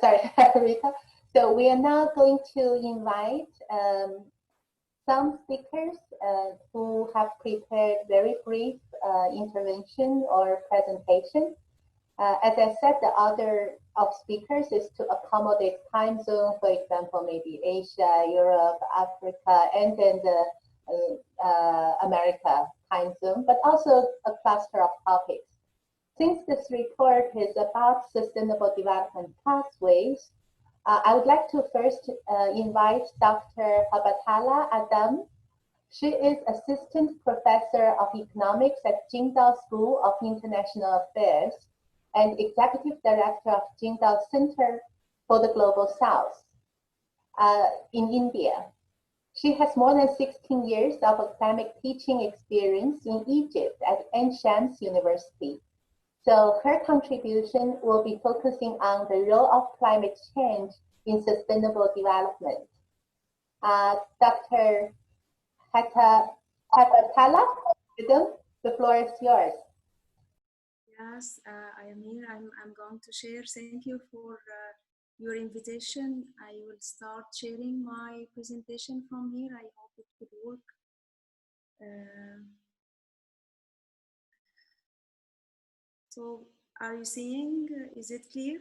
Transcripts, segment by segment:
Sorry, Rita. So we are now going to invite some speakers who have prepared very brief intervention or presentation. As I said, the order of speakers is to accommodate time zone, for example, maybe Asia, Europe, Africa, and then the America time zone, but also a cluster of topics. Since this report is about sustainable development pathways, I would like to first invite Dr. Hebatallah Adam. She is Assistant Professor of Economics at Jindal School of International Affairs and Executive Director of Jindal Center for the Global South in India. She has more than 16 years of academic teaching experience in Egypt at Ain Shams University. So her contribution will be focusing on the role of climate change in sustainable development. Dr. Hebatallah Adam, the floor is yours. Yes, I am here. I'm going to share. Thank you for your invitation. I will start sharing my presentation from here. I hope it could work. So, are you seeing? Is it clear?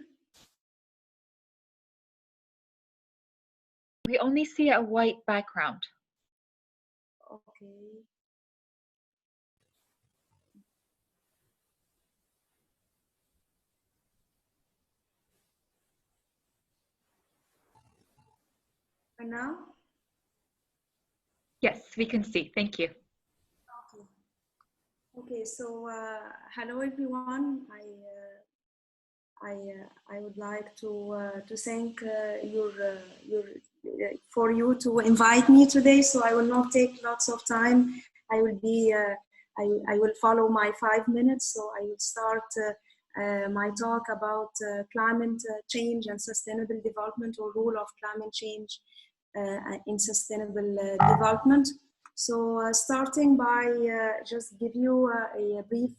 We only see a white background. Okay. And now? Yes, we can see. Thank you. Okay, so hello everyone. I would like to thank for you to invite me today. So I will not take lots of time. I will follow my 5 minutes. So I will start my talk about climate change and sustainable development, or role of climate change in sustainable development. So starting by just give you a brief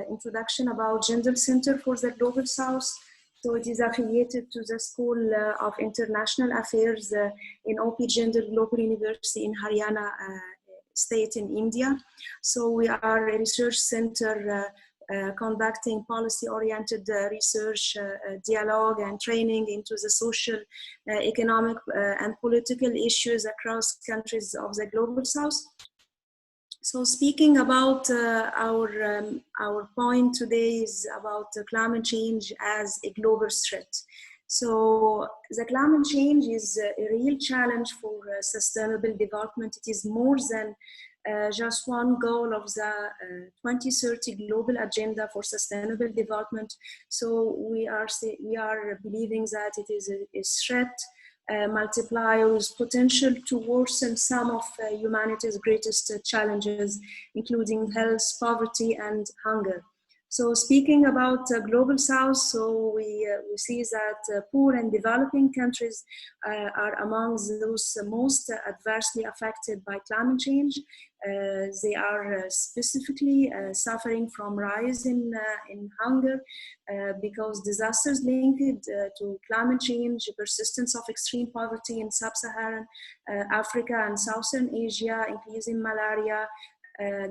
introduction about Jindal Center for the Global South. So it is affiliated to the School of International Affairs in OP Jindal Global University in Haryana state in India. So we are a research center conducting policy-oriented research, dialogue and training into the social, economic and political issues across countries of the Global South. So speaking about our point today is about climate change as a global threat. So the climate change is a real challenge for sustainable development. It is more than just one goal of the 2030 global agenda for sustainable development. So we are believing that it is a threat multiplier with potential to worsen some of humanity's greatest challenges, including health, poverty, and hunger. So speaking about Global South, so we see that poor and developing countries are among those most adversely affected by climate change. They are specifically suffering from rise in hunger because disasters linked to climate change, persistence of extreme poverty in sub-Saharan Africa and Southern Asia, increasing malaria,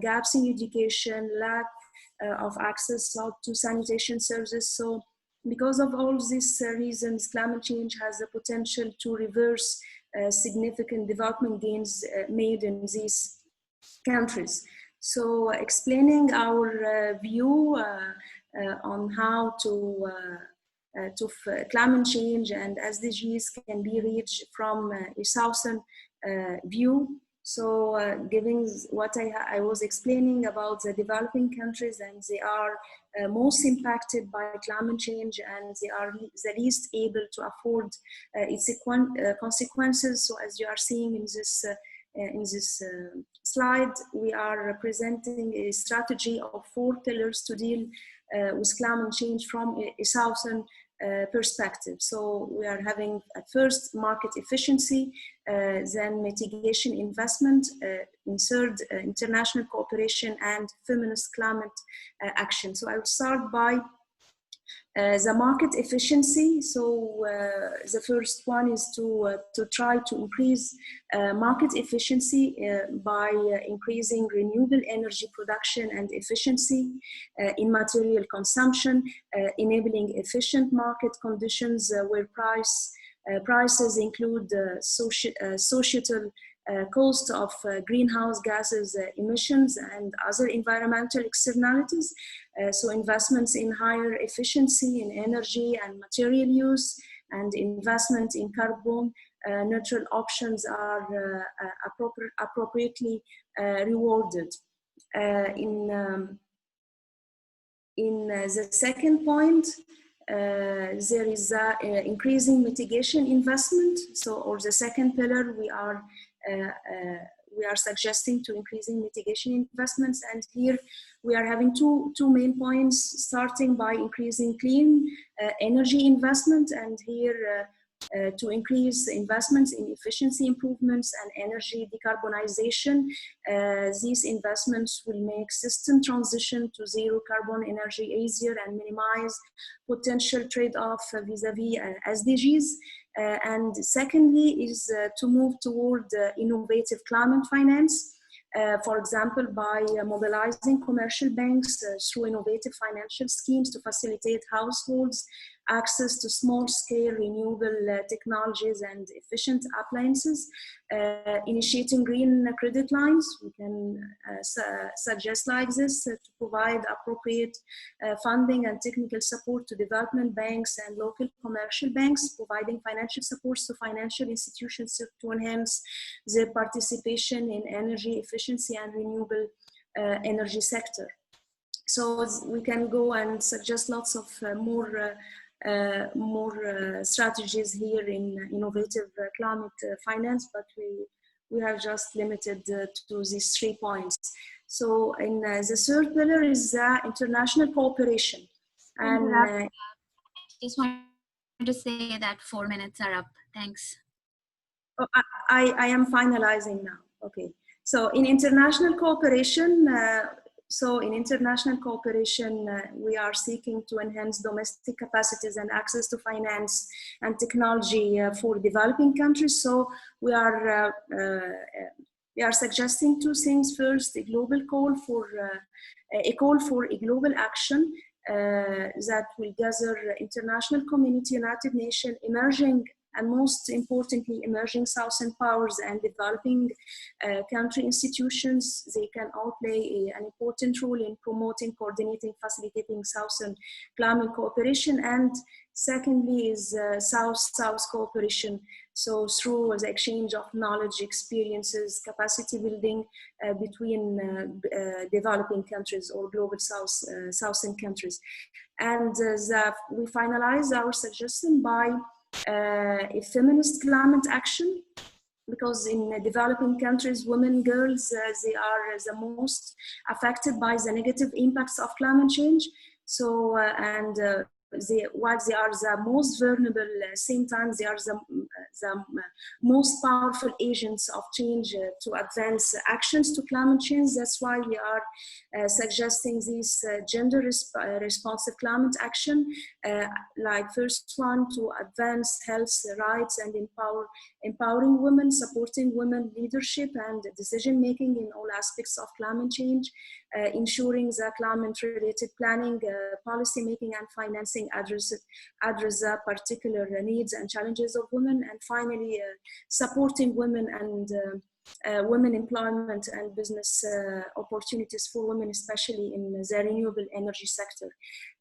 gaps in education, lack of access to sanitation services. So because of all these reasons, climate change has the potential to reverse significant development gains made in these countries. So explaining our view on how to climate change and SDGs can be reached from a southern view. So giving what I was explaining about the developing countries, and they are most impacted by climate change, and they are the least able to afford its consequences. So as you are seeing in this slide, we are representing a strategy of 4 pillars to deal with climate change from a southern perspective. So we are having at first market efficiency, then mitigation investment, in third international cooperation, and feminist climate action. So I will start by The market efficiency, so the first one is to try to increase market efficiency by increasing renewable energy production and efficiency in material consumption, enabling efficient market conditions where prices include societal cost of greenhouse gases emissions and other environmental externalities. So investments in higher efficiency in energy and material use and investment in carbon neutral options are appropriately rewarded. In the second point, there is increasing mitigation investment. So, or the second pillar, we are suggesting to increasing mitigation investments, and here we are having two main points, starting by increasing clean energy investment, and here to increase investments in efficiency improvements and energy decarbonization. These investments will make system transition to zero carbon energy easier and minimize potential trade-off vis-a-vis SDGs. And secondly is to move toward innovative climate finance. For example, by mobilizing commercial banks through innovative financial schemes to facilitate households access to small-scale renewable technologies and efficient appliances, initiating green credit lines. We can suggest like this to provide appropriate funding and technical support to development banks and local commercial banks, providing financial supports to financial institutions to enhance their participation in energy efficiency and renewable energy sector. So we can go and suggest lots of more strategies here in innovative climate finance, but we are just limited to these 3 points. So in the third pillar is international cooperation. And just wanted to say that 4 minutes are up. Thanks. Oh, I am finalizing now. Okay. So in international cooperation, we are seeking to enhance domestic capacities and access to finance and technology for developing countries. So we are suggesting 2 things. First, a call for a global action that will gather international community, United Nations, emerging and most importantly, emerging Southern powers and developing country institutions. They can all play an important role in promoting, coordinating, facilitating Southern climate cooperation. And secondly is South-South cooperation. So through the exchange of knowledge, experiences, capacity building between developing countries or global Southern countries. And we finalize our suggestion by a feminist climate action, because in developing countries, women, girls, they are the most affected by the negative impacts of climate change. So, while they are the most vulnerable, at the same time, they are the most powerful agents of change to advance actions to climate change. That's why we are suggesting this gender responsive climate action, like first one, to advance health rights and empowering women, supporting women leadership and decision making in all aspects of climate change, ensuring that climate-related planning, policy making and financing address the particular needs and challenges of women, and finally supporting women and women employment and business opportunities for women, especially in the renewable energy sector.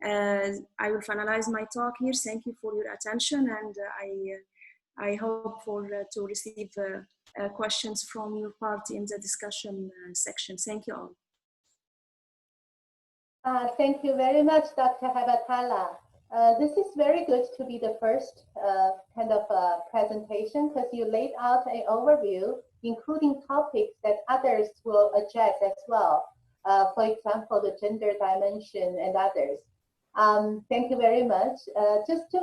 I will finalize my talk here. Thank you for your attention, and I hope to receive questions from your part in the discussion section. Thank you all. Thank you very much, Dr. Hebatallah. This is very good to be the first kind of presentation, because you laid out an overview, including topics that others will address as well. For example, the gender dimension and others. Thank you very much. Just to